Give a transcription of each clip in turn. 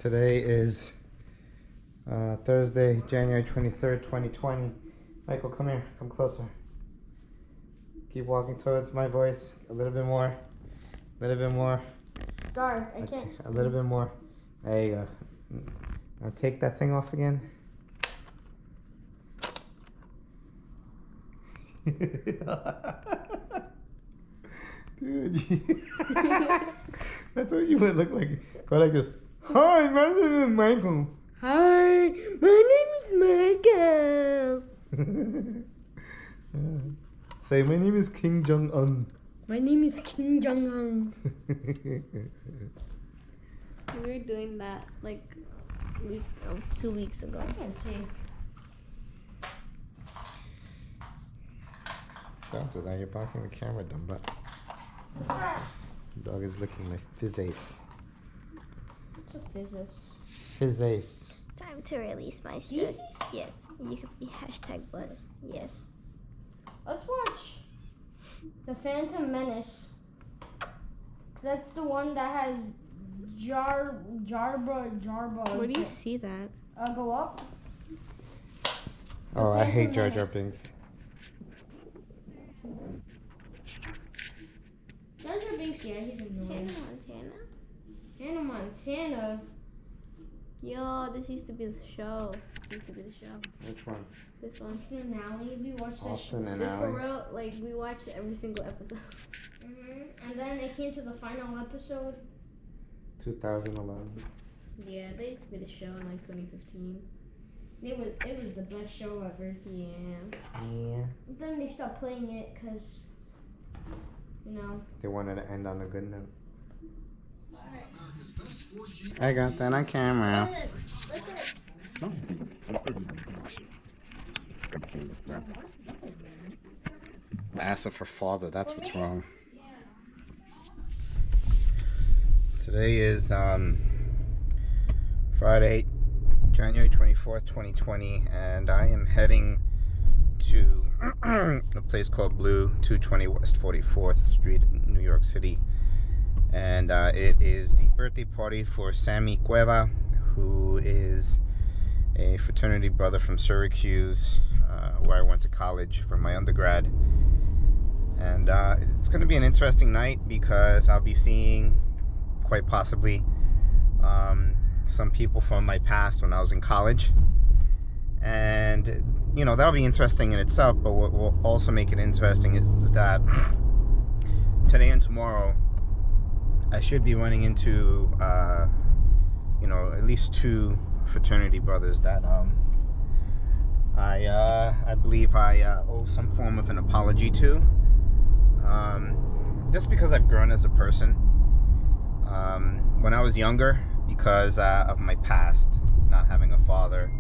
Today is Thursday, January 23rd, 2020. Michael, come here. Come closer. Keep walking towards my voice. A little bit more. A little bit more. Start. I can't. A little bit more. There you go. Now take that thing off again. Dude, that's what you would look like. Go like this. Hi, my name is Michael. Hi, my name is Michael. Say, my name is Kim Jong-un. My name is Kim Jong-un. We were doing that like 2 weeks ago. I can't see. Don't do that, you're blocking the camera, dumb butt. The dog is looking like Fizz-Ace. What's a physis? Fizz-Ace. Time to release my stress. Yes. You could be #Buzz. Yes. Let's watch The Phantom Menace. That's the one that has Jarba. Where do you see that? Go up. Oh, I hate Jar Menace. Jar Binks. Jar Jar Binks, yeah, he's annoying. Montana. Hannah Montana. Yo, this used to be the show. Which one? This one. Austin and Ally, we watched that show. Austin and This for Ally. real, like we watched every single episode. And then it came to the final episode. 2011. Yeah, they used to be the show in like 2015. It was the best show ever. Yeah. Yeah. Then they stopped playing it because, They wanted to end on a good note. I got that on camera. Ask for father, that's what's wrong. Today is Friday, January 24th, 2020, and I am heading to a place called Blue, 220 West 44th Street in New York City. And it is the birthday party for Sammy Cueva, who is a fraternity brother from Syracuse, where I went to college for my undergrad. And it's going to be an interesting night because I'll be seeing, quite possibly, some people from my past when I was in college. And, that'll be interesting in itself, but what will also make it interesting is that today and tomorrow, I should be running into, at least two fraternity brothers that I believe I owe some form of an apology to. Just because I've grown as a person. When I was younger, because of my past, not having a father,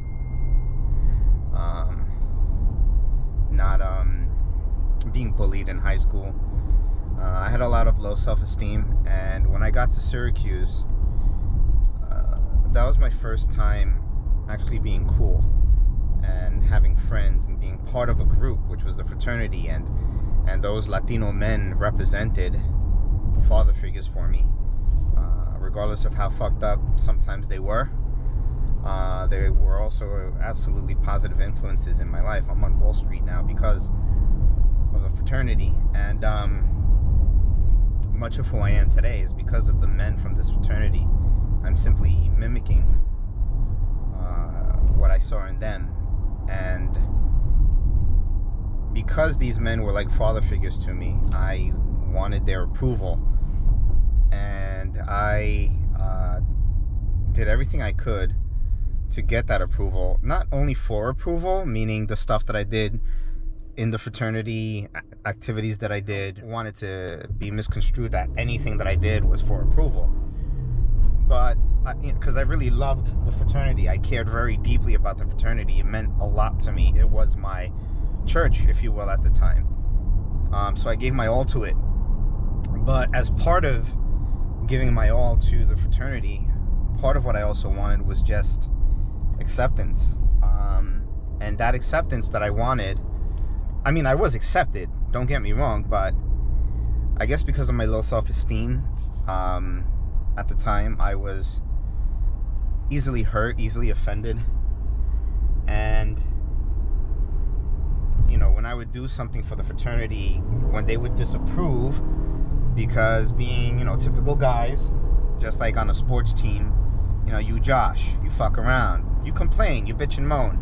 not being bullied in high school. I had a lot of low self-esteem, and when I got to Syracuse, that was my first time actually being cool and having friends and being part of a group, which was the fraternity, and those Latino men represented father figures for me, regardless of how fucked up sometimes they were. They were also absolutely positive influences in my life. I'm on Wall Street now because of a fraternity, and much of who I am today is because of the men from this fraternity. I'm simply mimicking what I saw in them, and because these men were like father figures to me, I wanted their approval, and I did everything I could to get that approval. Not only for approval, meaning the stuff that I did in the fraternity, activities that I did, wanted to be misconstrued that anything that I did was for approval. But because I really loved the fraternity, I cared very deeply about the fraternity. It meant a lot to me. It was my church, if you will, at the time. So I gave my all to it. But as part of giving my all to the fraternity, part of what I also wanted was just acceptance. And that acceptance that I wanted, I was accepted, don't get me wrong, but I guess because of my low self-esteem, at the time I was easily hurt, easily offended. And, you know, when I would do something for the fraternity, when they would disapprove, because being, you know, typical guys, just like on a sports team, you know, you josh, you fuck around, you complain, you bitch and moan.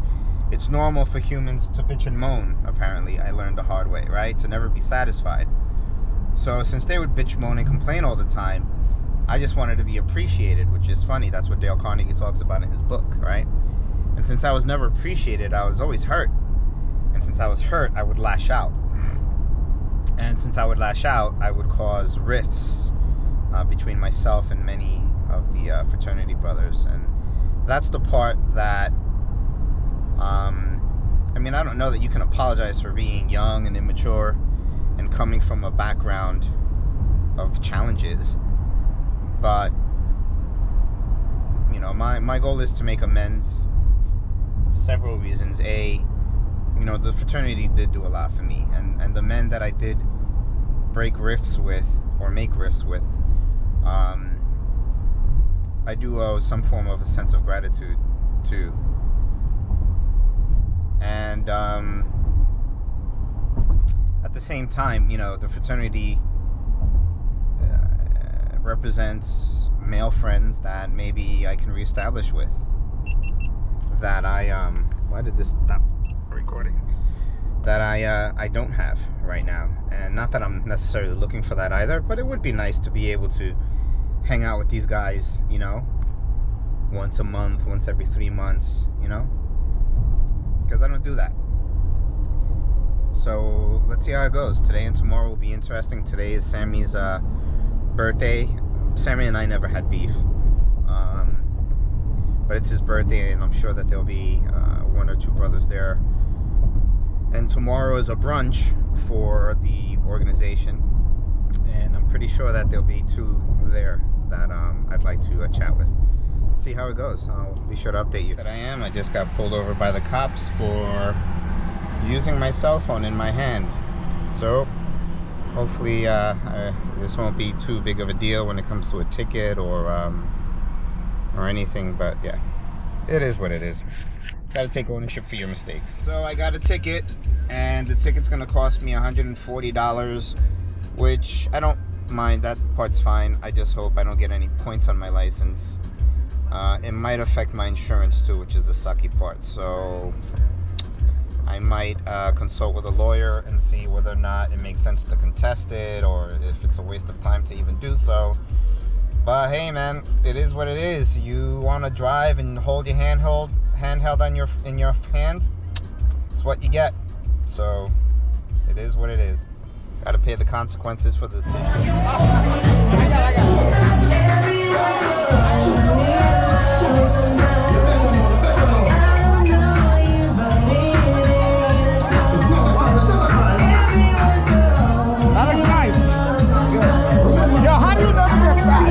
It's normal for humans to bitch and moan, apparently. I learned the hard way, right? To never be satisfied. So since they would bitch, moan, and complain all the time, I just wanted to be appreciated, which is funny. That's what Dale Carnegie talks about in his book, right? And since I was never appreciated, I was always hurt. And since I was hurt, I would lash out. And since I would lash out, I would cause rifts between myself and many of the fraternity brothers. And that's the part that, I mean, I don't know that you can apologize for being young and immature and coming from a background of challenges. But, you know, my goal is to make amends for several reasons. A, you know, the fraternity did do a lot for me. And the men that I did break rifts with or make rifts with, I do owe some form of a sense of gratitude to. And at the same time, you know, the fraternity represents male friends that maybe I can reestablish with. That why did this stop recording? That I don't have right now. And not that I'm necessarily looking for that either, but it would be nice to be able to hang out with these guys, you know, once a month, once every 3 months, you know, because I don't do that. So let's see how it goes. Today and tomorrow will be interesting. Today is Sammy's birthday. Sammy and I never had beef, but it's his birthday, and I'm sure that there'll be 1 or 2 brothers there. And tomorrow is a brunch for the organization, and I'm pretty sure that there'll be 2 there that I'd like to chat with. Let's see how it goes. I'll be sure to update you. That I just got pulled over by the cops for using my cell phone in my hand. So hopefully this won't be too big of a deal when it comes to a ticket or anything, but yeah, it is what it is. Gotta take ownership for your mistakes. So I got a ticket, and the ticket's gonna cost me $140, which I don't mind. That part's fine. I just hope I don't get any points on my license. It might affect my insurance too, which is the sucky part. So I might consult with a lawyer and see whether or not it makes sense to contest it, or if it's a waste of time to even do so. But hey, man, it is what it is. You want to drive and hold your handheld in your hand, it's what you get. So it is what it is. Got to pay the consequences for the decision. That looks nice. Good. Yo, how do you never get fat?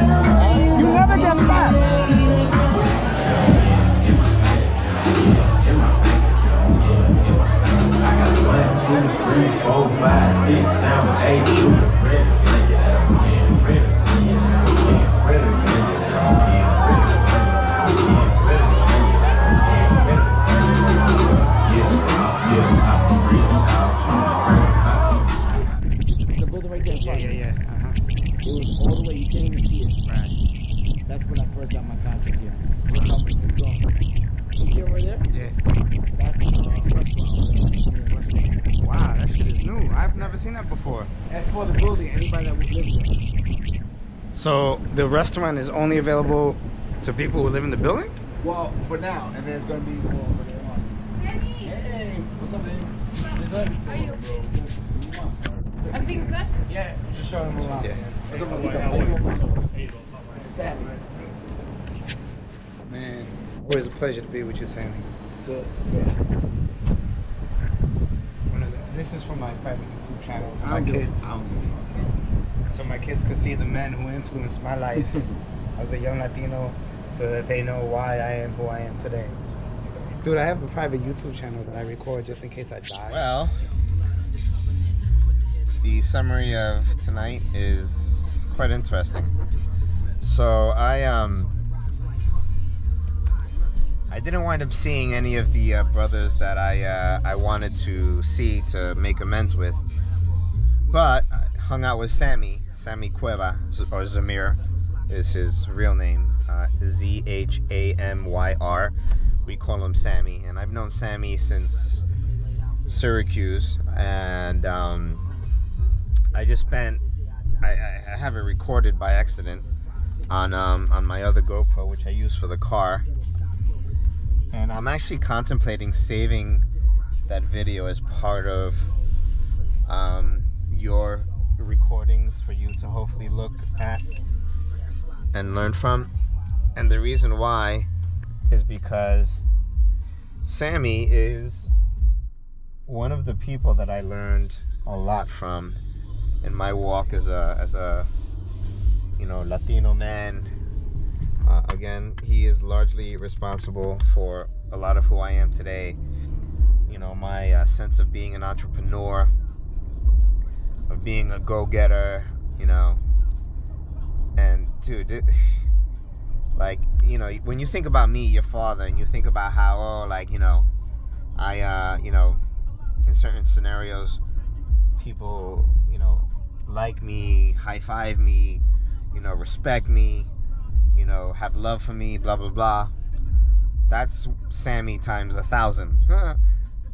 You never get fat. 1, 2, 3, 4, 5, 6, 7, 8. The building right there in front. Yeah. It was all the way, you can't even see it. Right. That's when I first got my contract here. Look how it's gone. You see it right there? Yeah. That's restaurant. Wow, that shit is new. I've never seen that before. And for the building, anybody that lives there. So the restaurant is only available to people who live in the building? Well, for now, and then it's gonna be for later on. Hey, what's up, baby? You good? How are you? Everything's good? Yeah, just showing them around. Yeah. What's up, baby? Sammy. Man, always a pleasure to be with you, Sammy. So, This is for my private YouTube channel. For I my don't give kids. a fuck. So my kids could see the men who influenced my life as a young Latino, so that they know why I am who I am today. Dude, I have a private YouTube channel that I record just in case I die. Well, the summary of tonight is quite interesting. So I didn't wind up seeing any of the brothers that I wanted to see to make amends with, but I hung out with Sammy Cueva, or Zamir is his real name, Zhamyr. We call him Sammy, and I've known Sammy since Syracuse, and I just spent, I have it recorded by accident on my other GoPro, which I use for the car, and I'm actually contemplating saving that video as part of your recordings for you to hopefully look at and learn from. And the reason why is because Sammy is one of the people that I learned a lot from in my walk as a Latino man. Again, he is largely responsible for a lot of who I am today. My sense of being an entrepreneur, of being a go-getter, and dude, when you think about me, your father, and you think about how, I, in certain scenarios, people, like me, high-five me, respect me, have love for me, blah, blah, blah. That's Sammy times 1,000,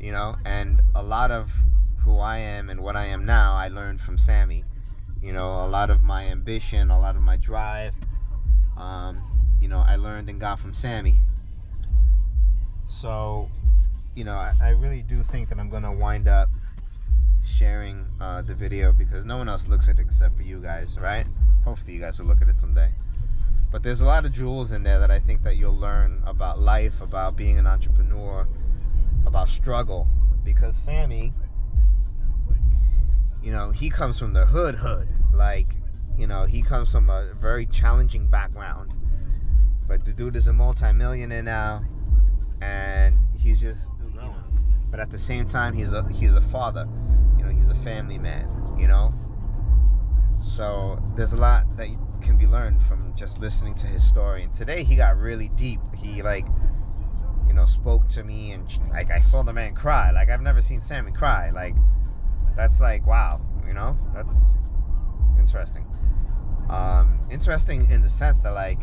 and a lot of who I am and what I am now, I learned from Sammy. A lot of my ambition, a lot of my drive, I learned and got from Sammy. So, I really do think that I'm going to wind up sharing the video because no one else looks at it except for you guys, right? Hopefully you guys will look at it someday. But there's a lot of jewels in there that I think that you'll learn about life, about being an entrepreneur, about struggle. Because Sammy, he comes from the hood. He comes from a very challenging background. But the dude is a multi-millionaire now, and he's just, but at the same time, he's a father. He's a family man. So there's a lot that can be learned from just listening to his story. And today he got really deep. He spoke to me, and I saw the man cry. I've never seen Sammy cry. That's wow. That's interesting. Interesting in the sense that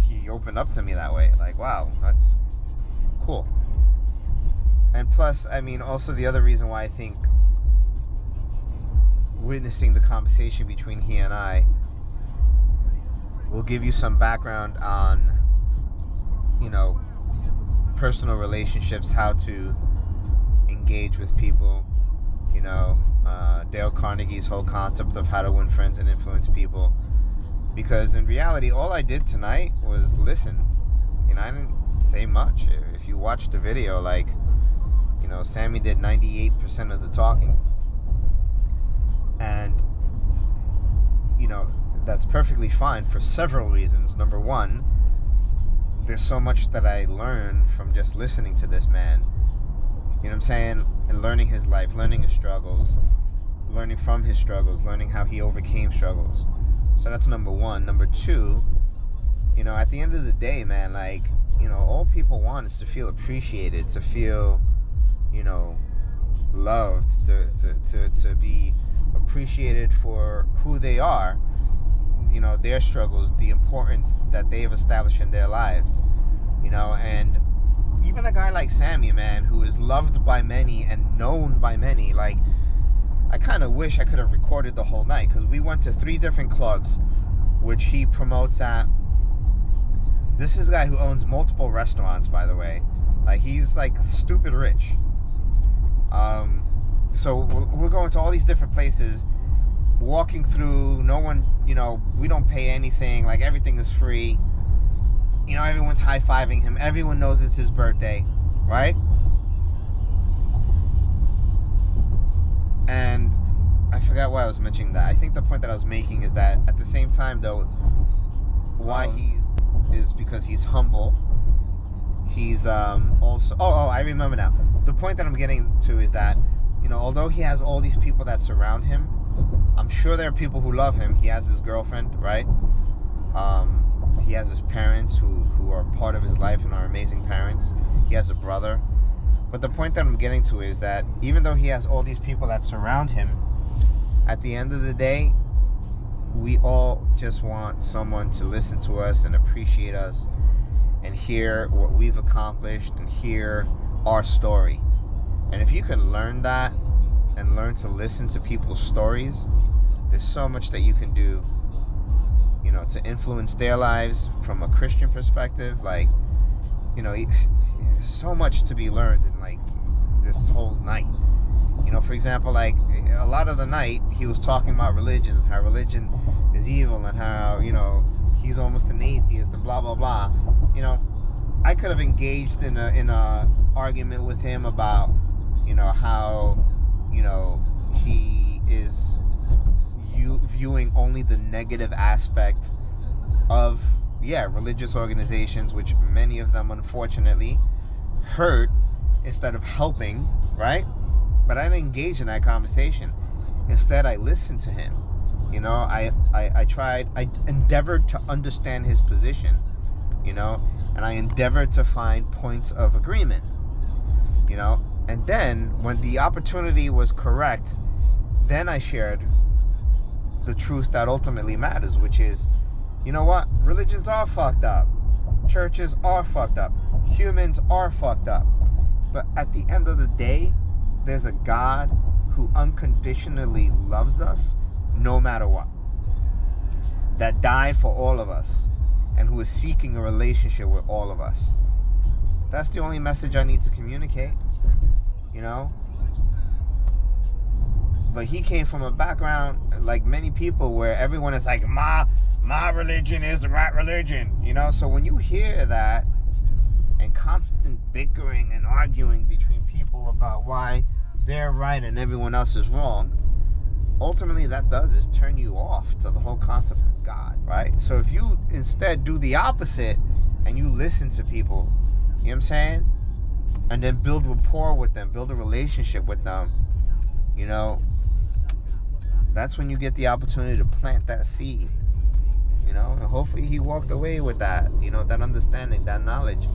he opened up to me that way. Wow, that's cool. And plus, also the other reason why I think witnessing the conversation between he and I will give you some background on, personal relationships, how to engage with people, Dale Carnegie's whole concept of how to win friends and influence people. Because in reality, all I did tonight was listen. I didn't say much. If you watch the video, Sammy did 98% of the talking. And, that's perfectly fine for several reasons. Number one, there's so much that I learned from just listening to this man. You know what I'm saying? And learning his life, learning his struggles, learning from his struggles, learning how he overcame struggles. So that's number one. Number two, at the end of the day, man, all people want is to feel appreciated, to feel, loved, to be appreciated for who they are, their struggles, the importance that they've established in their lives, and even a guy like Sammy, man, who is loved by many and known by many, I kind of wish I could have recorded the whole night, because we went to 3 different clubs, which he promotes at. This is a guy who owns multiple restaurants, by the way. He's stupid rich. So we're going to all these different places, walking through, no one, we don't pay anything, everything is free. Everyone's high-fiving him. Everyone knows it's his birthday, right? And I forgot why I was mentioning that. I think the point that I was making is that at the same time, though, why he is because he's humble. He's also... Oh, I remember now. The point that I'm getting to is that, although he has all these people that surround him, I'm sure there are people who love him. He has his girlfriend, right? He has his parents who are part of his life and are amazing parents. He has a brother. But the point that I'm getting to is that even though he has all these people that surround him, at the end of the day, we all just want someone to listen to us and appreciate us and hear what we've accomplished and hear our story. And if you can learn that and learn to listen to people's stories, there's so much that you can do, you know, to influence their lives from a Christian perspective. Like, you know, there's so much to be learned in like this whole night. You know, for example, like a lot of the night he was talking about religions, how religion is evil, and how, you know, he's almost an atheist and blah blah blah. You know, I could have engaged in a argument with him about, you know, how, you know, he is viewing only the negative aspect of, yeah, religious organizations, which many of them unfortunately hurt instead of helping, right? But I didn't engage in that conversation. Instead, I listened to him. You know, I endeavored to understand his position, you know, and I endeavored to find points of agreement, you know. And then when the opportunity was correct, then I shared the truth that ultimately matters, which is, you know what? Religions are fucked up. Churches are fucked up. Humans are fucked up. But at the end of the day, there's a God who unconditionally loves us no matter what, that died for all of us, and who is seeking a relationship with all of us. That's the only message I need to communicate, you know. But he came from a background, like many people, where everyone is like, my religion is the right religion, you know. So when you hear that, and constant bickering and arguing between people about why they're right and everyone else is wrong, ultimately that does is turn you off to the whole concept of God, right? So if you instead do the opposite and you listen to people, you know what I'm saying, and then build rapport with them, build a relationship with them, you know, that's when you get the opportunity to plant that seed, you know. And hopefully he walked away with that, you know, that understanding, that knowledge,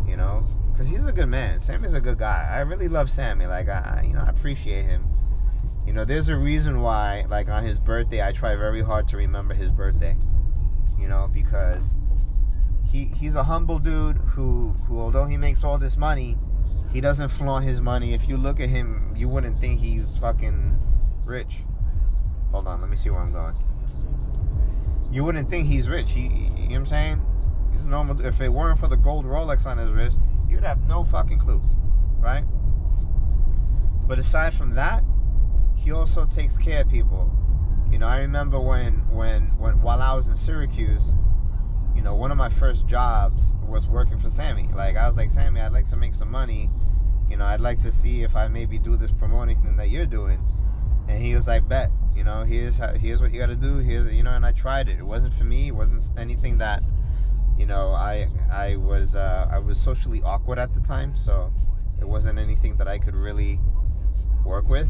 you know, because he's a good man. Sammy's a good guy. I really love Sammy. Like, I appreciate him. You know, there's a reason why, like, on his birthday, I try very hard to remember his birthday, you know, because he's a humble dude who although he makes all this money, he doesn't flaunt his money. If you look at him, you wouldn't think he's fucking rich. Hold on, let me see where I'm going. You wouldn't think he's rich. You know what I'm saying? He's normal. If it weren't for the gold Rolex on his wrist, you'd have no fucking clue, right? But aside from that, he also takes care of people. You know, I remember when while I was in Syracuse, you know, one of my first jobs was working for Sammy. Like, I was like, Sammy, I'd like to make some money. You know, I'd like to see if I maybe do this promoting thing that you're doing. And he was like, bet, you know, here's what you got to do. Here's, you know, and I tried it. It wasn't for me. It wasn't anything that, you know, I was socially awkward at the time, so it wasn't anything that I could really work with.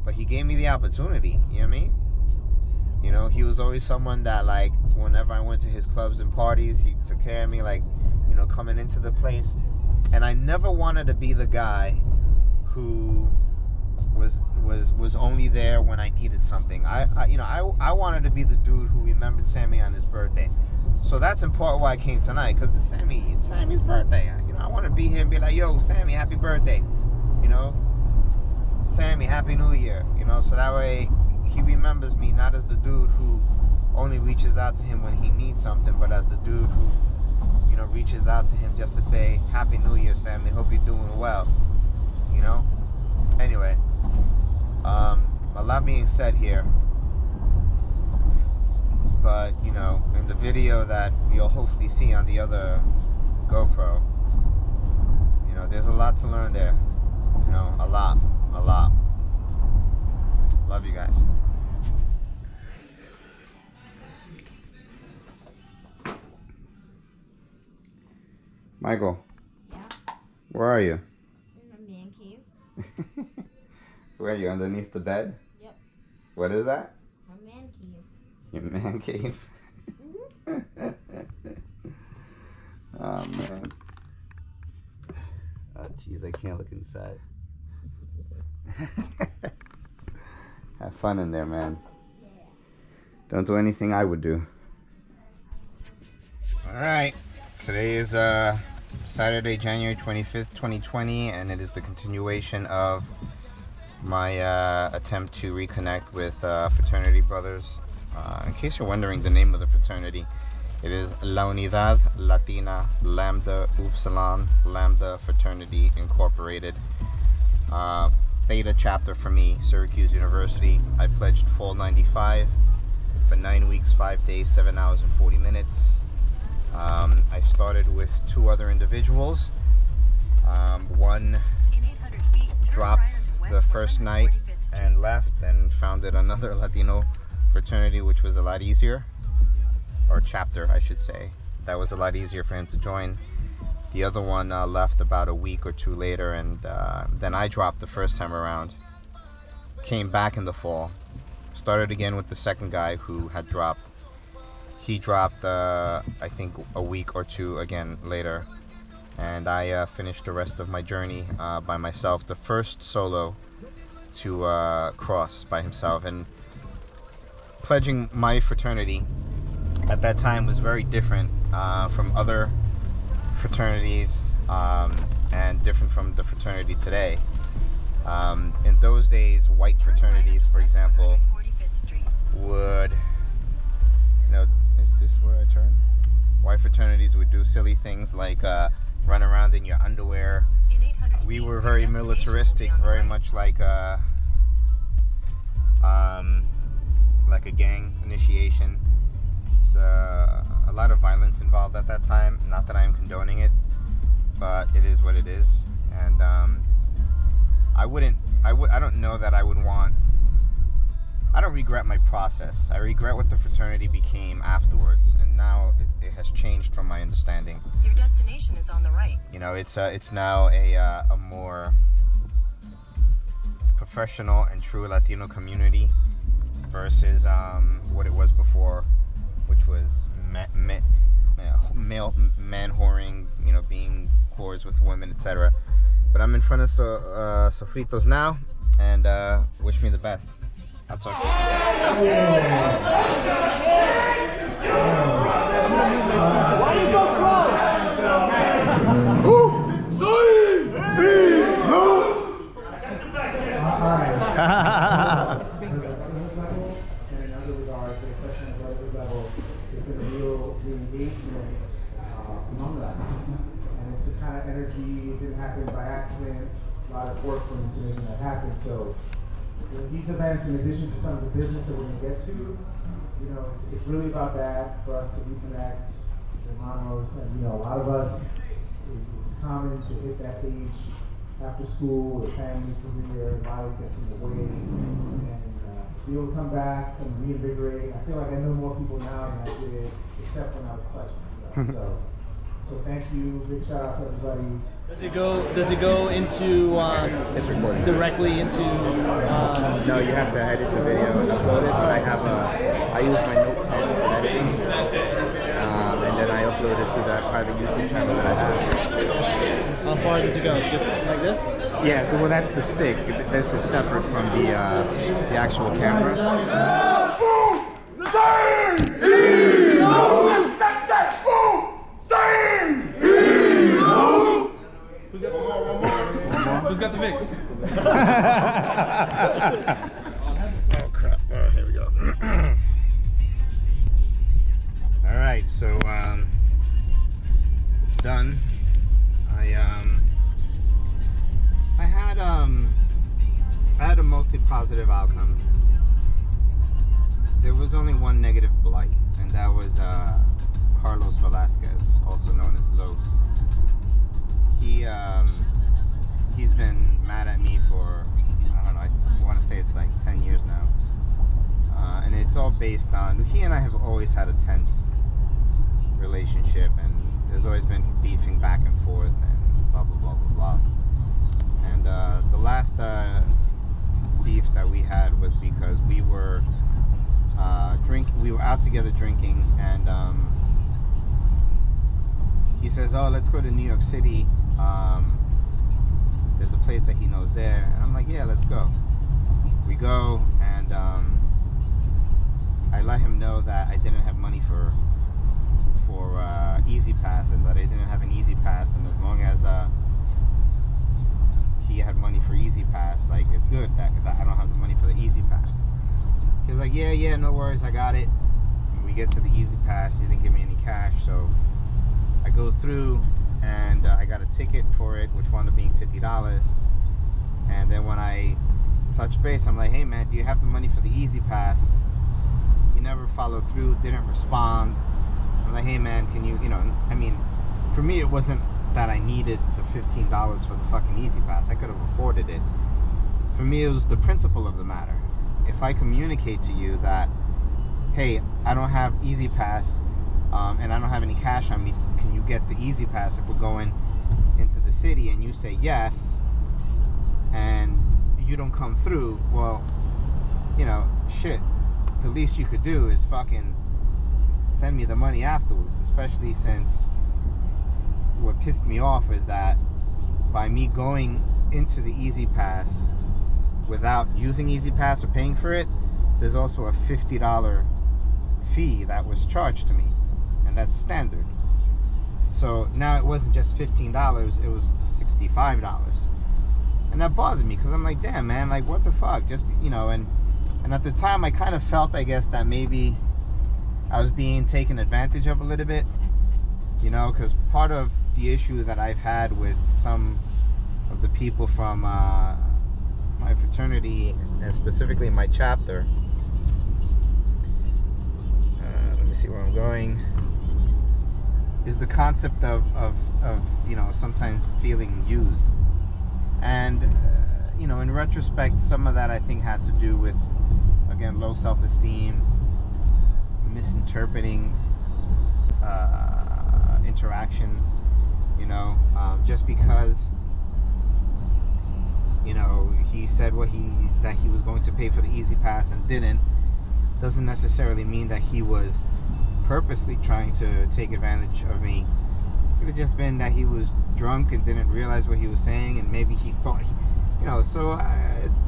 But he gave me the opportunity, you know what I mean? You know, he was always someone that, like, whenever I went to his clubs and parties, he took care of me, like, you know, coming into the place. And I never wanted to be the guy who was only there when I needed something. I wanted to be the dude who remembered Sammy on his birthday. So that's in part why I came tonight, because it's Sammy's birthday. You know, I want to be here and be like, yo, Sammy, happy birthday. You know, Sammy, happy New Year. You know, so that way he remembers me not as the dude who only reaches out to him when he needs something, but as the dude who, you know, reaches out to him just to say, happy New Year, Sammy, hope you're doing well. You know? Anyway, a lot being said here, but, you know, in the video that you'll hopefully see on the other GoPro, you know, there's a lot to learn there. You know, a lot. Love you guys. Michael. Yeah. Where are you? In the man cave. Where are you? Underneath the bed? Yep. What is that? My man cave. Your man cave? Mhm. Oh man. Oh jeez, I can't look inside. Have fun in there, man. Don't do anything I would do. Alright, today is Saturday, January 25th, 2020, and it is the continuation of my attempt to reconnect with fraternity brothers. In case you're wondering the name of the fraternity, it is La Unidad Latina Lambda Upsilon Lambda Fraternity Incorporated. Theta chapter for me, Syracuse University. I pledged full 95 for 9 weeks, 5 days, 7 hours and 40 minutes. I started with 2 other individuals. One dropped the first night and left and founded another Latino fraternity, which was a lot easier, or chapter I should say. That was a lot easier for him to join. The other one left about a week or 2 later, and then I dropped the first time around. Came back in the fall. Started again with the second guy who had dropped. He dropped I think a week or 2 again later, and I finished the rest of my journey by myself. The first solo to cross by himself, and pledging my fraternity at that time was very different from other fraternities and different from the fraternity today. In those days, white fraternities, for example, would, you know, is this where I turn? White fraternities would do silly things like run around in your underwear. We were very militaristic, very much like a gang initiation. So a lot of violence involved at that time. Not that I am condoning it, but it is what it is. And I don't know that I would want. I don't regret my process. I regret what the fraternity became afterwards, and now it has changed from my understanding. Your destination is on the right. You know, it's now a more professional and true Latino community versus what it was before, which was male man whoring, you know, being whores with women, etc. But I'm in front of Sofritos now, and wish me the best. I'll talk to you. Why are you so in other regards, especially on the graduate level, there's been a real engagement among us. And it's a kind of energy, it didn't happen by accident. A lot of work went into making that happen. So these events, in addition to some of the business that we're going to get to, you know, it's really about that, for us to reconnect as hermanos. And, you know, a lot of us, it's common to hit that age after school or family, career, life gets in the way. And to be able to come back and reinvigorate, I feel like I know more people now than I did, except when I was pledging. You know? So thank you. Big shout out to everybody. Does it go into It's recording. directly into No, you have to edit the video and upload it. But I use my Note 10 for editing, and then I upload it to that private YouTube channel that I have. how far does it go? Just like this? Yeah, well, that's the stick. This is separate from the actual camera. Who's got the mix? Oh crap! Here we go. All right, so it's done. I had a mostly positive outcome. There was only one negative blight, and that was Carlos Velasquez, also known as Los. He's been mad at me for, I don't know, I want to say it's like 10 years now. And it's all based on, he and I have always had a tense relationship, and there's always been beefing back and forth and blah, blah, blah, blah, blah. And the last beef that we had was because we were out together drinking, and he says, oh, let's go to New York City. There's a place that he knows there. And I'm like, yeah, let's go. We go, and I let him know that I didn't have money for Easy Pass, and that I didn't have an Easy Pass, and as long as he had money for Easy Pass, like, it's good that I don't have the money for the Easy Pass. He was like, yeah, no worries, I got it. And we get to the Easy Pass, he didn't give me any cash, so I go through, and I got a ticket for it, which wound up being $50. And then when I touch base, I'm like, hey man, do you have the money for the Easy Pass? He never followed through, didn't respond. I'm like, hey man, can you, I mean, for me it wasn't that I needed the $15 for the fucking Easy Pass. I could have afforded it. For me, it was the principle of the matter. If I communicate to you that, hey, I don't have Easy Pass, and I don't have any cash on me, can you get the Easy Pass if we're going into the city? And you say yes, and you don't come through, well, shit, the least you could do is fucking send me the money afterwards, especially since what pissed me off is that by me going into the Easy Pass without using Easy Pass or paying for it, there's also a $50 fee that was charged to me, and that's standard. So now it wasn't just $15, it was $65. And that bothered me, because I'm like, damn man, like what the fuck, just, and at the time I kind of felt, I guess, that maybe I was being taken advantage of a little bit, because part of the issue that I've had with some of the people from my fraternity, and specifically my chapter, let me see where I'm going, is the concept of sometimes feeling used. And in retrospect, some of that I think had to do with, again, low self-esteem, misinterpreting interactions, just because he said that he was going to pay for the Easy Pass and didn't, doesn't necessarily mean that he was purposely trying to take advantage of me. It could have just been that he was drunk and didn't realize what he was saying, and maybe he thought, so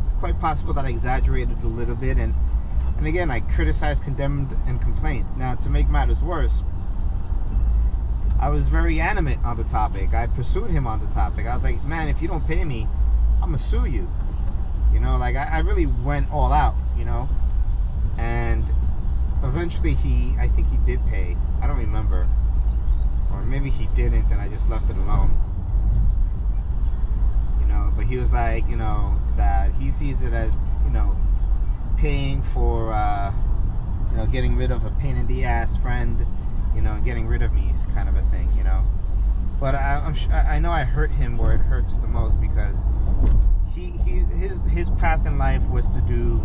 it's quite possible that I exaggerated a little bit, and again, I criticized, condemned, and complained. Now, to make matters worse, I was very animate on the topic. I pursued him on the topic. I was like, man, if you don't pay me, I'm gonna sue you. Like I really went all out, and eventually I think he did pay. I don't remember. Or maybe he didn't and I just left it alone. But he was like, that he sees it as, paying for, getting rid of a pain in the ass friend, getting rid of me kind of a thing, But I know I hurt him where it hurts the most, because his path in life was to do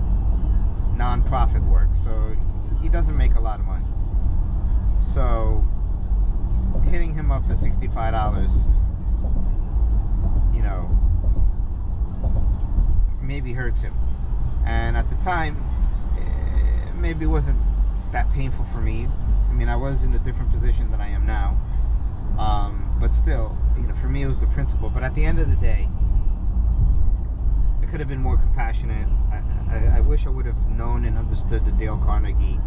non-profit work, so he doesn't make a lot of money. So hitting him up for $65, maybe hurts him. And at the time, maybe it wasn't that painful for me. I mean, I was in a different position than I am now. But still, for me it was the principle. But at the end of the day, I could have been more compassionate. I wish I would have known and understood the Dale Carnegie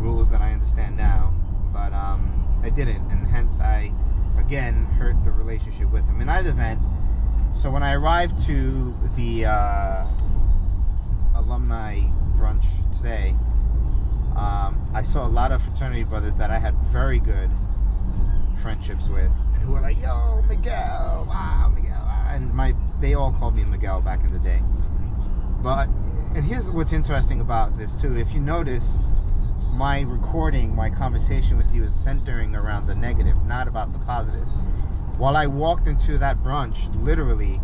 rules that I understand now. But I didn't, and hence I, again, hurt the relationship with him. In either event, so when I arrived to the alumni brunch today, I saw a lot of fraternity brothers that I had very good friendships with, and who were like, yo, Miguel, wow, Miguel, and they all called me Miguel back in the day. And here's what's interesting about this too. If you notice, my conversation with you is centering around the negative, not about the positive. While I walked into that brunch, literally,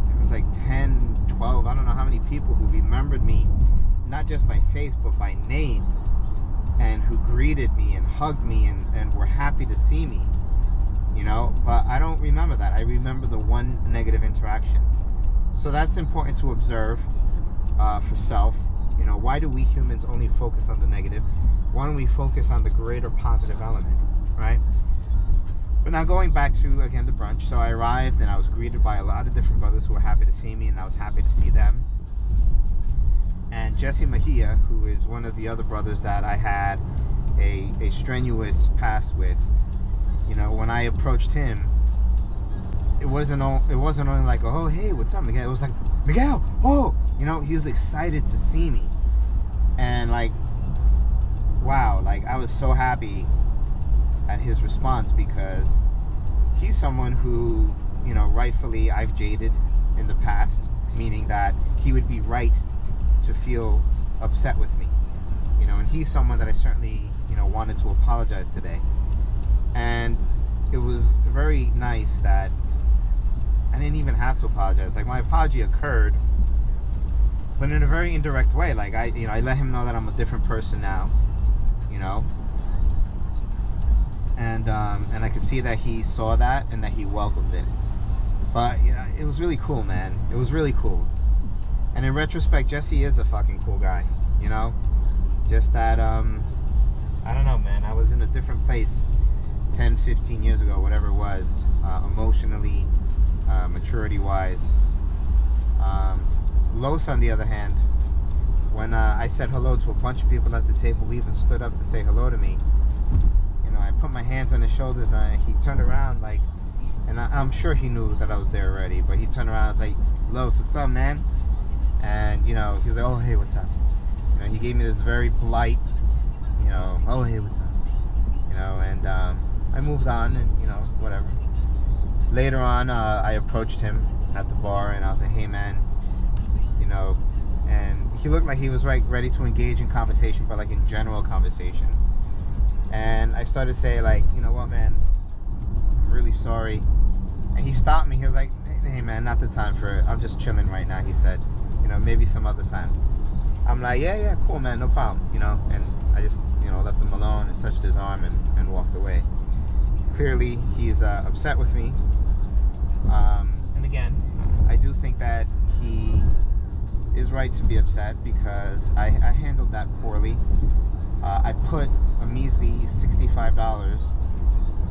it was like 10, 12, I don't know how many people who remembered me, not just by face, but by name, and who greeted me and hugged me and were happy to see me, but I don't remember that. I remember the one negative interaction. So that's important to observe for self. Why do we humans only focus on the negative? Why don't we focus on the greater positive element, right? But now going back to, again, the brunch. So I arrived and I was greeted by a lot of different brothers who were happy to see me, and I was happy to see them. And Jesse Mejia, who is one of the other brothers that I had a strenuous past with, you know, when I approached him, it wasn't only like, oh, hey, what's up, Miguel? It was like, Miguel, oh, you know, he was excited to see me. And like, wow, like I was so happy at his response, because he's someone who, you know, rightfully I've jaded in the past, meaning that he would be right to feel upset with me, you know, and he's someone that I certainly, you know, wanted to apologize today. And it was very nice that I didn't even have to apologize. Like, my apology occurred, but in a very indirect way. Like, I let him know that I'm a different person now, you know, and I could see that he saw that and that he welcomed it. But, you know, it was really cool, man. It was really cool. And in retrospect, Jesse is a fucking cool guy, you know? Just that, I don't know, man. I was in a different place 10, 15 years ago, whatever it was, emotionally, maturity-wise. Los, on the other hand, when I said hello to a bunch of people at the table who even stood up to say hello to me, you know, I put my hands on his shoulders, and he turned around, like, and I'm sure he knew that I was there already, but he turned around and was like, Los, what's up, man? And, you know, he was like, oh, hey, what's up? You know, he gave me this very polite, you know, oh, hey, what's up? You know, and I moved on, and, you know, whatever. Later on, I approached him at the bar, and I was like, hey, man, you know, and he looked like he was ready to engage in conversation, but like in general conversation. And I started to say, like, you know what, man, I'm really sorry. And he stopped me. He was like, hey, man, not the time for it. I'm just chilling right now, he said. You know, maybe some other time. I'm like, yeah, cool, man, no problem, you know. And I just, you know, left him alone and touched his arm and walked away. Clearly, he's upset with me. And again, I do think that he is right to be upset, because I handled that poorly. I put a measly $65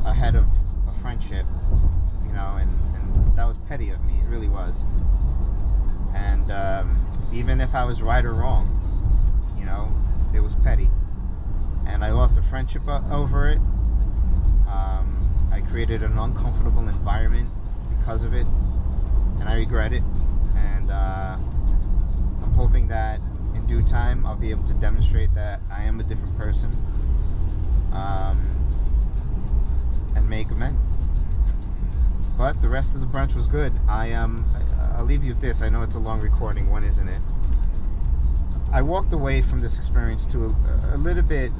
ahead of a friendship, you know, and that was petty of me. It really was. And even if I was right or wrong, you know, it was petty. And I lost a friendship over it. I created an uncomfortable environment because of it, and I regret it. And I'm hoping that in due time I'll be able to demonstrate that I am a different person, and make amends. But the rest of the brunch was good. I'll leave you with this. I know it's a long recording. When isn't it? I walked away from this experience to a little bit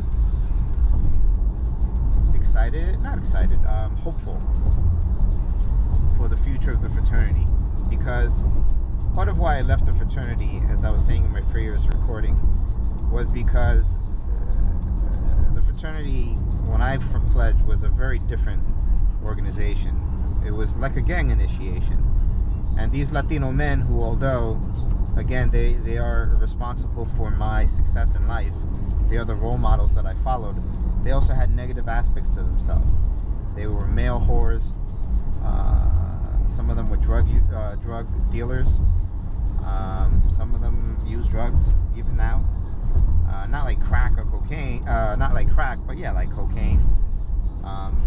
hopeful for the future of the fraternity, because part of why I left the fraternity, as I was saying in my previous recording, was because the fraternity, when I pledged, was a very different organization. It was like a gang initiation. And these Latino men who, although, again, they are responsible for my success in life, they are the role models that I followed, they also had negative aspects to themselves. They were male whores. Some of them were drug dealers. Some of them use drugs even now. Not like crack or cocaine. Not like crack, but yeah, like cocaine.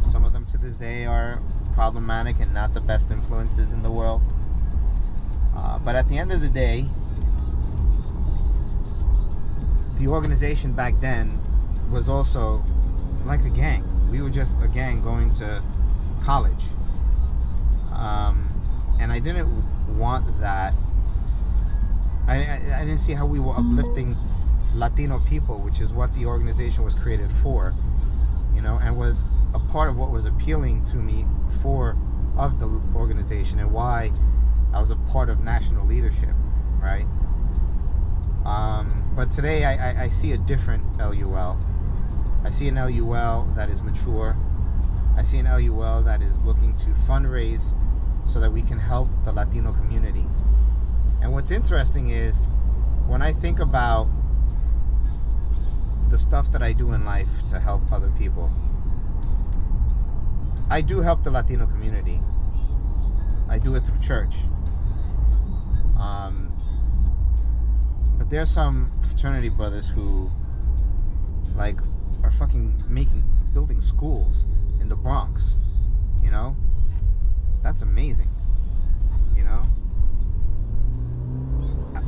Some of them to this day are problematic and not the best influences in the world. But at the end of the day, the organization back then was also like a gang. We were just a gang going to college. And I didn't want that. I didn't see how we were uplifting Latino people, which is what the organization was created for, you know, and was a part of what was appealing to me of the organization, and why I was a part of national leadership, right? But today I see a different LUL. I see an LUL that is mature. I see an LUL that is looking to fundraise so that we can help the Latino community. And what's interesting is, when I think about the stuff that I do in life to help other people. I do help the Latino community. I do it through church. But there's some fraternity brothers who like are fucking building schools in the Bronx, you know? That's amazing, you know?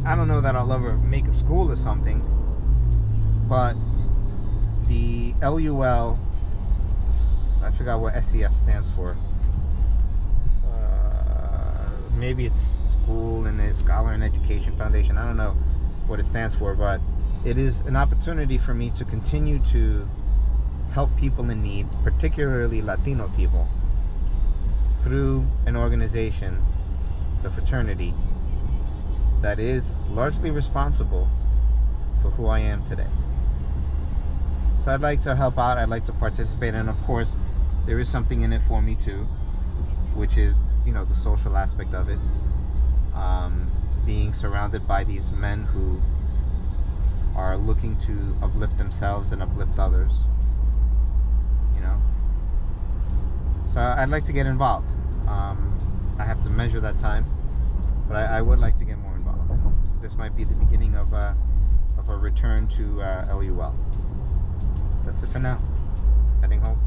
I don't know that I'll ever make a school or something, but the LUL, I forgot what SEF stands for. Maybe it's School and the Scholar and Education Foundation. I don't know what it stands for, but it is an opportunity for me to continue to help people in need, particularly Latino people, through an organization, the fraternity, that is largely responsible for who I am today. So I'd like to help out, I'd like to participate, and of course there is something in it for me too, which is, you know, the social aspect of it. Being surrounded by these men who are looking to uplift themselves and uplift others, you know. So I'd like to get involved. I have to measure that time, but I would like to get more involved. This might be the beginning of a return to LUL. That's it for now. Heading home.